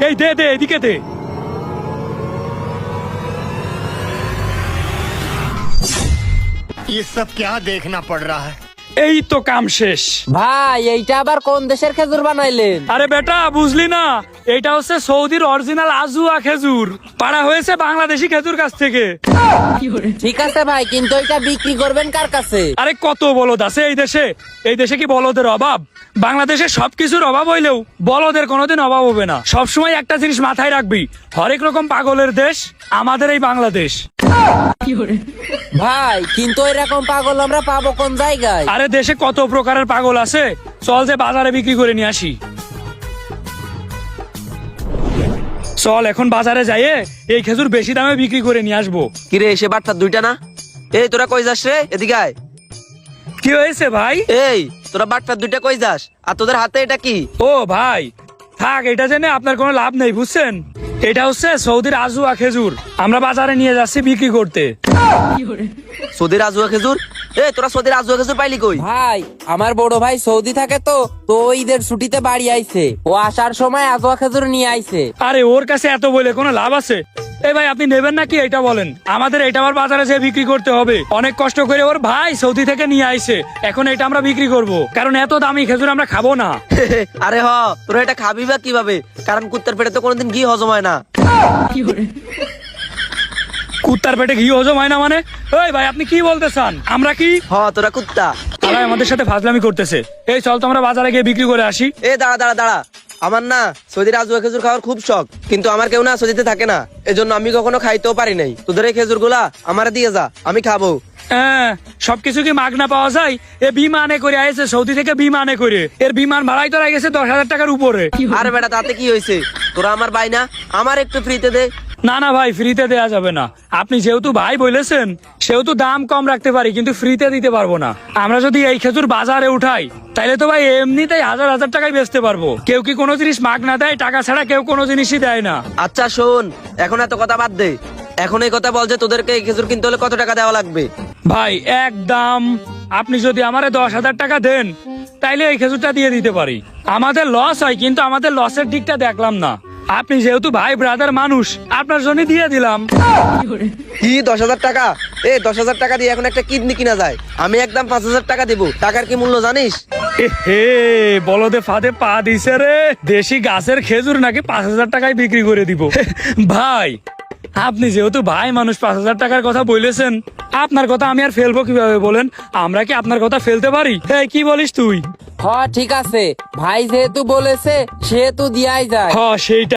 এই দে দে, এদিকে দে। ये सब क्या देखना पड़ रहा है। এই তো কাম শেষ। ভাই এইটা আবার কোন দেশের খেজুর বানাইলেন? আরে বেটা বুঝলি না, এটা হচ্ছে সৌদির অরিজিনাল আজুয়া খেজুর, পাড়া হয়েছে বাংলাদেশি খেজুর গাছ থেকে। ঠিক আছে ভাই, কিন্তু এটা বিক্রি করবেন কার কাছে? আরে কত বলদ আছে এই দেশে, এই দেশে কি বলদের অভাব? বাংলাদেশে সবকিছুর অভাব হইলেও বলদের কোনোদিন অভাব হবে না। সবসময় একটা জিনিস মাথায় রাখবি, হরেক রকম পাগলের দেশ আমাদের এই বাংলাদেশ। ভাই কিন্তু এরকম পাগল আমরা পাবো কোন জায়গায়? আরে দেশে কত প্রকারের পাগল আছে, চল যে বাজারে বিক্রি করে নিয়ে আসি। চল এখন বাজারে যাইয়ে এই খেজুর বেশি দামে বিক্রি করে নিয়ে আসবো। কিরে এসে বাট্টার দুইটা না? এই তোরা কই যাস রে? এদিকে আয়। কি হয়েছে ভাই? এই তোরা বাট্টার দুইটা কই যাস? আর তোদের হাতে এটা কি? ও ভাই থাক, এটা জেনে আপনার কোনো লাভ নেই বুঝছেন। এটা হচ্ছে সৌদির আজুয়া খেজুর, আমরা বাজারে নিয়ে যাচ্ছি বিক্রি করতে। সৌদির আজুয়া খেজুর? এই তোরা সৌদির আজুয়া খেজুর পাইলি কই? ভাই আমার বড় ভাই সৌদি থাকে তো তো ঈদের ছুটিতে বাড়ি আইছে, ও আসার সময় আজোয়া খেজুর নিয়ে আইছে। আরে ওর কাছে এত বলে কোনো লাভ আছে? এই ভাই আপনি নেবেন নাকি এটা বলেন? আমাদের এটা আবার বাজারে যেয়ে বিক্রি করতে হবে, অনেক কষ্ট করে ওর ভাই সৌদি থেকে নিয়ে আইছে, এখন এটা আমরা বিক্রি করব, কারণ এত দামি খেজুর আমরা খাবো না। আরে হ, তোরা এটা খাবি বা কিভাবে? কারণ কুত্তার পেটে তো কোনোদিন ঘি হজম হয় না। কুত্তার পেটে ঘি হজম হয় না মানে? এই ভাই আপনি কি বলতে চান? আমরা কি হ তোরা কুত্তা। তারা আমাদের সাথে ফাজলামি করতেছে। এই চল তো আমরা বাজারে গিয়ে বিক্রি করে আসি। এ দাঁড়া দাঁড়া দাঁড়া, আমার না সৌদির আজুয়া খেজুর খাওয়ার খুব শখ, কিন্তু আমার কেউ না সৌদিতে থাকে না, এজন্য আমি কখনো খাইতেও পারি নাই। তোদের এই খেজুর গুলা আমারে দিয়ে যা, আমি খাবো। হ্যাঁ সবকিছু কি মাগনা পাওয়া যায়? এ বিমানে করে আইছে সৌদি থেকে, বিমানে করে। এর বিমান ভাড়াই তো গেছে 10,000 টাকার উপরে। আরে বেটা তাতে কি হয়েছে? তোরা আমার ভাই না, আমার একটু ফ্রিতে দে। না না ভাই, ফ্রিতে দেয়া যাবে না। আপনি যেহেতু ভাই বলেছেন সেহেতু দাম কম রাখতে পারি, কিন্তু ফ্রিতে দিতে পারবো না। আমরা যদি এই খেজুর বাজারে উঠাই তাইলে তো ভাই এমনিতেই হাজার হাজার টাকায় বেচতে পারবো। কেউ কি কোনো জিনিস মাগনা দেয়? টাকা ছাড়া কেউ কোনো জিনিসই দেয় না। আচ্ছা শোন, এখন এত কথা বাদ দে, এখন এই কথা বল যে তোদেরকে এই খেজুর কিনতে হলে কত টাকা দেওয়া লাগবে? ভাই একদম, আপনি যদি আমারে 10,000 টাকা দেন তাইলে এই খেজুরটা দিয়ে দিতে পারি। আমাদের লস হয়, কিন্তু আমাদের লসের দিকটা দেখলাম না। আপনি যেহেতু ভাই ব্রাদার মানুষ, আপনার জন্য দিয়ে দিলাম। কি 10,000 টাকা? এই 10,000 টাকা দিয়ে এখন একটা কিডনি কিনা যায়? আমি একদম 5,000 টাকা দিব। টাকার কি মূল্য জানিস? হে বলদে ফাঁদে পা দিছে রে, দেশি গাছের খেজুর নাকি 5,000 টাকায় বিক্রি করে দিব। ভাই আপনি যেহেতু ভাই মানুষ 5,000 টাকার কথা বলেছেন, আপনার কথা আমি আর ফেলবো কিভাবে বলেন? আমরা কি আপনার কথা ফেলতে পারি? এই কি বলিস তুই? হ ঠিক আছে, ভাই যেহেতু বলেছে সেহেতু দিয়াই যায়। হ সেইটা